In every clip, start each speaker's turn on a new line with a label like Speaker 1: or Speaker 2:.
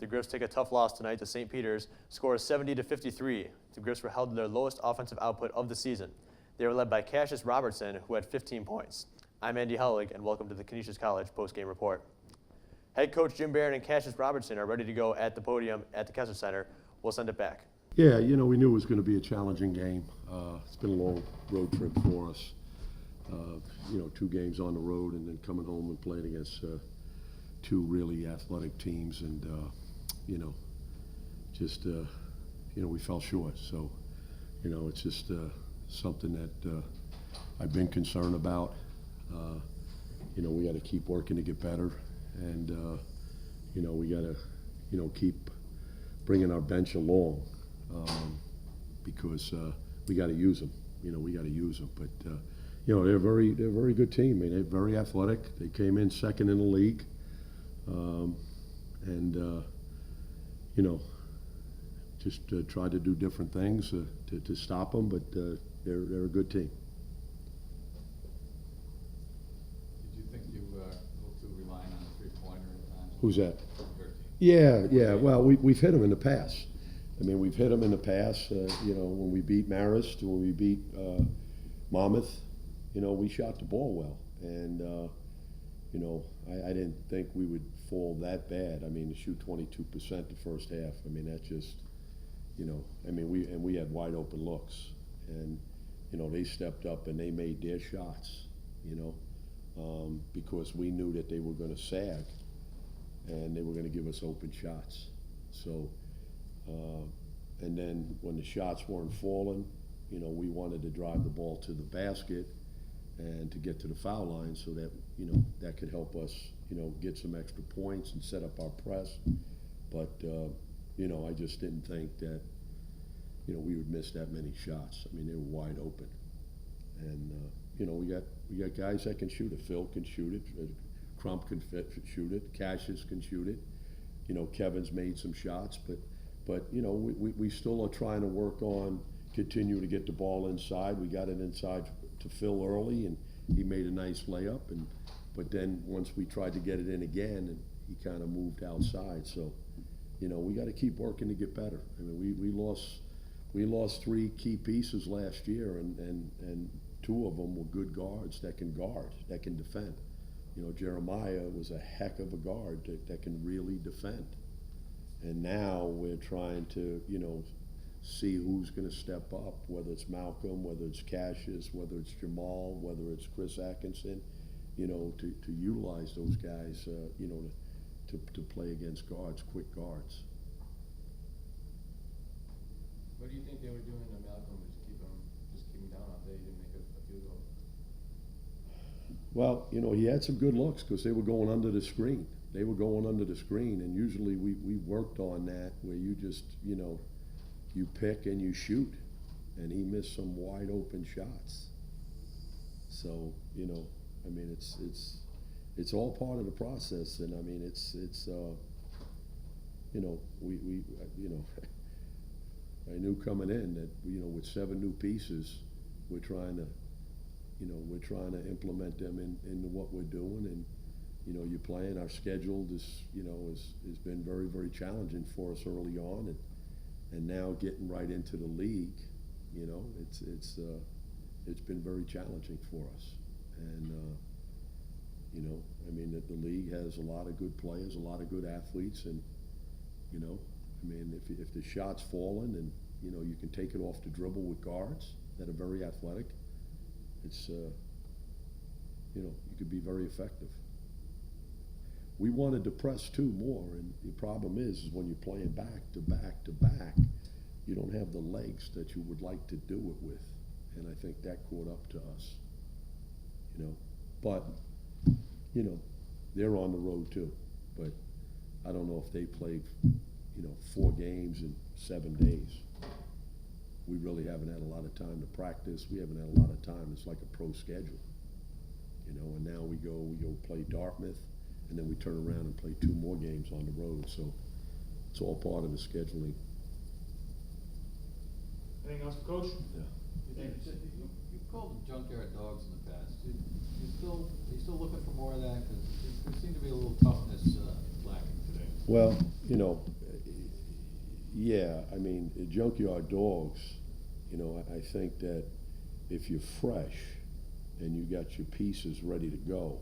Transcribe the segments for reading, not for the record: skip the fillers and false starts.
Speaker 1: The Griffs take a tough loss tonight to St. Peter's, score 70-53. The Griffs were held to their lowest offensive output of the season. They were led by Kassius Robertson, who had 15 points. I'm Andy Hellig, and welcome to the Kassius College Postgame Report. Head coach Jim Barron and Kassius Robertson are ready to go at the podium at the Kessler Center. We'll send it back.
Speaker 2: Yeah, we knew it was going to be a challenging game. It's been a long road trip for us. 2 games on the road and then coming home and playing against 2 really athletic teams, and we fell short. So, it's just something that I've been concerned about. We got to keep working to get better, and we got to keep bringing our bench along because we got to use them. We got to use them, but. They're a very good team. I mean, they're very athletic. They came in second in the league, just tried to do different things to stop them. But they're a good team.
Speaker 3: Did you think you were to relying on a three-pointer at times?
Speaker 2: Who's that?
Speaker 3: Your team.
Speaker 2: Yeah. Well, we've hit them in the past. I mean, we've hit them in the past. When we beat Marist, when we beat Monmouth. We shot the ball well, and I didn't think we would fall that bad. I mean, to shoot 22% the first half. I mean, that just, we had wide open looks, and they stepped up and they made their shots. Because we knew that they were going to sag, and they were going to give us open shots. So, and then when the shots weren't falling, we wanted to drive the ball to the basket and to get to the foul line so that, that could help us, get some extra points and set up our press. But, I just didn't think that, we would miss that many shots. I mean, they were wide open. And, we got guys that can shoot it. Phil can shoot it. Crump can shoot it. Kassius can shoot it. Kevin's made some shots. But we still are trying to work on continue to get the ball inside. We got it inside to Phil early, and he made a nice layup. But then once we tried to get it in again, and he kind of moved outside. So, we got to keep working to get better. I mean, we lost 3 key pieces last year, and 2 of them were good guards that can defend. Jeremiah was a heck of a guard that can really defend. And now we're trying to, see who's going to step up, whether it's Malcolm, whether it's Kassius, whether it's Jamal, whether it's Chris Atkinson, to utilize those guys, to play against guards, quick guards.
Speaker 3: What do you think they were doing to Malcolm to just keep him down out there? He didn't make a field goal.
Speaker 2: Well, he had some good looks because they were going under the screen. And usually we worked on that where you just, you pick and you shoot, and he missed some wide open shots. So, I mean, it's all part of the process, and I mean, I knew coming in that, with 7 new pieces, we're trying to implement them into what we're doing, and, you're playing. Our schedule has been very, very challenging for us early on, and now getting right into the league, it's been very challenging for us. And I mean, the league has a lot of good players, a lot of good athletes, and I mean, if the shot's falling and you can take it off the dribble with guards that are very athletic, it's you could be very effective. We wanted to press 2 more, and the problem is when you're playing back to back to back, you don't have the legs that you would like to do it with, and I think that caught up to us. But they're on the road too. But I don't know if they played 4 games in 7 days. We really haven't had a lot of time to practice. We haven't had a lot of time. It's like a pro schedule, and now we go play Dartmouth, and then we turn around and play 2 more games on the road. So it's all part of the scheduling.
Speaker 4: Anything else, Coach?
Speaker 2: Yeah.
Speaker 3: You've called them junkyard dogs in the past. Are you still looking for more of that? Because there seemed to be a little toughness lacking today.
Speaker 2: Well, you know, yeah, I mean, junkyard dogs, you know, I think that if you're fresh and you got your pieces ready to go,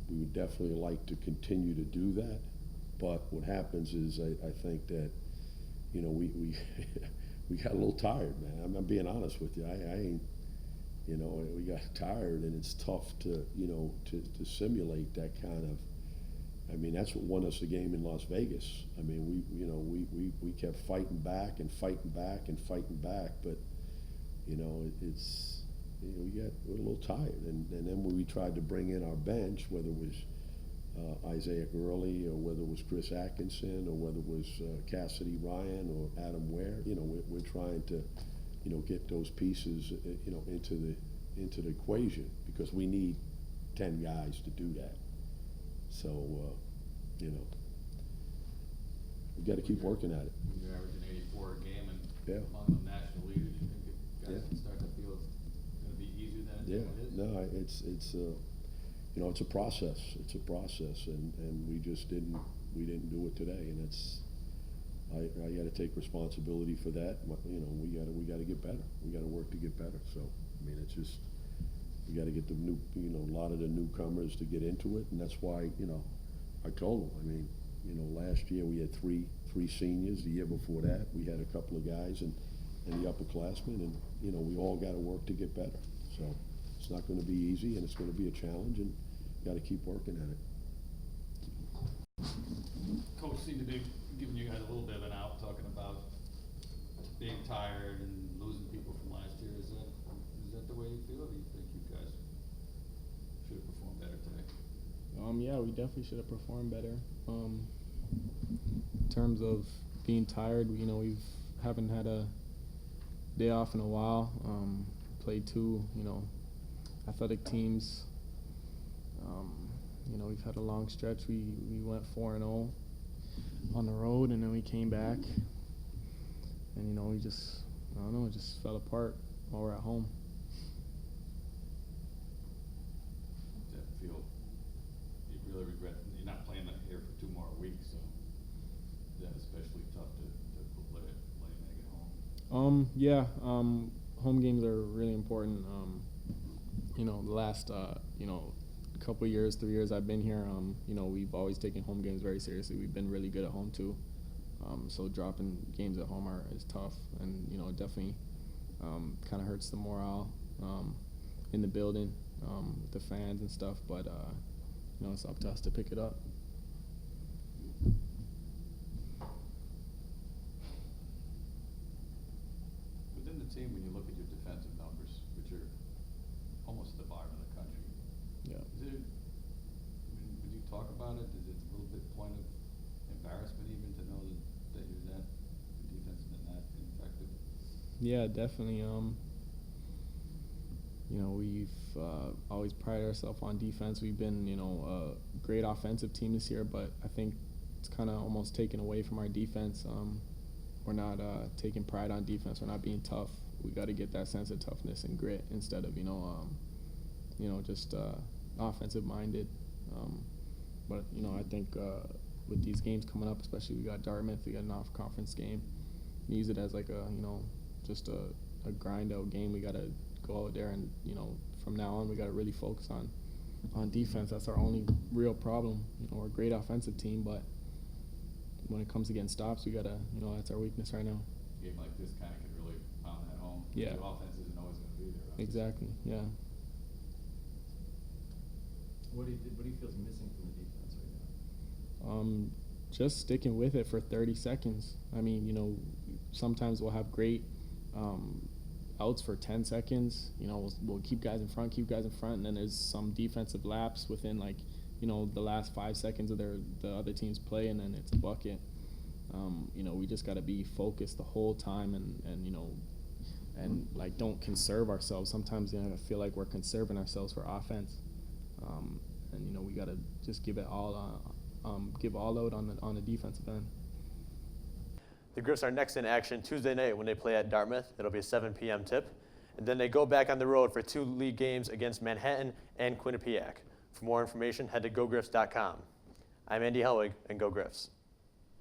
Speaker 2: we would definitely like to continue to do that. But what happens is I think that, you know, we we got a little tired, man. I'm being honest with you. I ain't, you know, we got tired, and it's tough to, you know, to simulate that kind of. I mean, that's what won us the game in Las Vegas. I mean, we kept fighting back and fighting back and fighting back, but, you know, it's, you know, we're a little tired. And then when we tried to bring in our bench, whether it was Isaiah Gurley or whether it was Chris Atkinson or whether it was Cassidy Ryan or Adam Ware, you know, we're trying to, you know, get those pieces, you know, into the equation, because we need 10 guys to do that. So, you know, we got to keep working at it.
Speaker 4: When you're averaging 84 a game and
Speaker 2: Yeah.
Speaker 4: among the national leaders, you think guys
Speaker 2: Yeah.
Speaker 4: can start to feel it's going to be easier than
Speaker 2: Yeah,
Speaker 4: it is?
Speaker 2: no, it's you know, it's a process. It's a process, and we just didn't do it today, and I got to take responsibility for that. You know, we got to get better. We got to work to get better. So, I mean, it's just, we got to get the new, you know, a lot of the newcomers to get into it, and that's why, you know, I told them. I mean, you know, last year we had three seniors. The year before that, we had a couple of guys and the upperclassmen, and, you know, we all got to work to get better. So it's not going to be easy, and it's going to be a challenge, and got to keep working at it.
Speaker 4: Coach seemed to be giving you guys a little bit of an out, talking about being tired and losing people from last year. Is that the way you feel, or do you think you guys should have performed better today?
Speaker 5: Yeah, we definitely should have performed better. In terms of being tired, you know, we haven't had a day off in a while. Played two, you know, athletic teams. You know, we've had a long stretch. We went 4-0 on the road, and then we came back. And, you know, we just, I don't know, it just fell apart while we're at home.
Speaker 4: Does that feel, you really regret, you're not playing here for 2 more weeks, so is that especially tough to play at home?
Speaker 5: Yeah, home games are really important. You know, the last, you know, couple years, 3 years I've been here, you know, we've always taken home games very seriously. We've been really good at home too. So dropping games at home is tough, and, you know, it definitely kind of hurts the morale in the building with the fans and stuff, but, you know, it's up to us to pick it up.
Speaker 4: Within the team, when you look at your defensive numbers, which are almost at the bottom of the country,
Speaker 5: Yeah.
Speaker 4: is it, I mean, would you talk about it? Is it a little bit point of embarrassment even to know that you're that, the defense has been that ineffective?
Speaker 5: Yeah, definitely. You know, we've always prided ourselves on defense. We've been, you know, a great offensive team this year, but I think it's kind of almost taken away from our defense. We're not taking pride on defense. We're not being tough. We got to get that sense of toughness and grit instead of, you know, just offensive minded. But, you know, I think with these games coming up, especially we got Dartmouth, we got an off-conference game. We use it as like a, you know, just a grind-out game. We got to go out there and, you know, from now on we got to really focus on defense. That's our only real problem. You know, we're a great offensive team, but when it comes to getting stops, we got to, you know, that's our weakness right now.
Speaker 4: A game like this kind of can really pound that home.
Speaker 5: Yeah.
Speaker 4: The offense isn't always going to be there. Right?
Speaker 5: Exactly, yeah.
Speaker 3: What do you feel is missing from the defense right now?
Speaker 5: Just sticking with it for 30 seconds. I mean, you know, sometimes we'll have great outs for 10 seconds. You know, we'll keep guys in front, and then there's some defensive lapse within, like, you know, the last 5 seconds of the other team's play, and then it's a bucket. You know, we just got to be focused the whole time, and you know, and like don't conserve ourselves. Sometimes, you know, I feel like we're conserving ourselves for offense, and you know, we got to just give it all, give all out on the defensive end.
Speaker 1: The Griffs are next in action Tuesday night when they play at Dartmouth. It'll be a 7 p.m. tip. And then they go back on the road for 2 league games against Manhattan and Quinnipiac. For more information, head to gogriffs.com. I'm Andy Helwig, and go Griffs.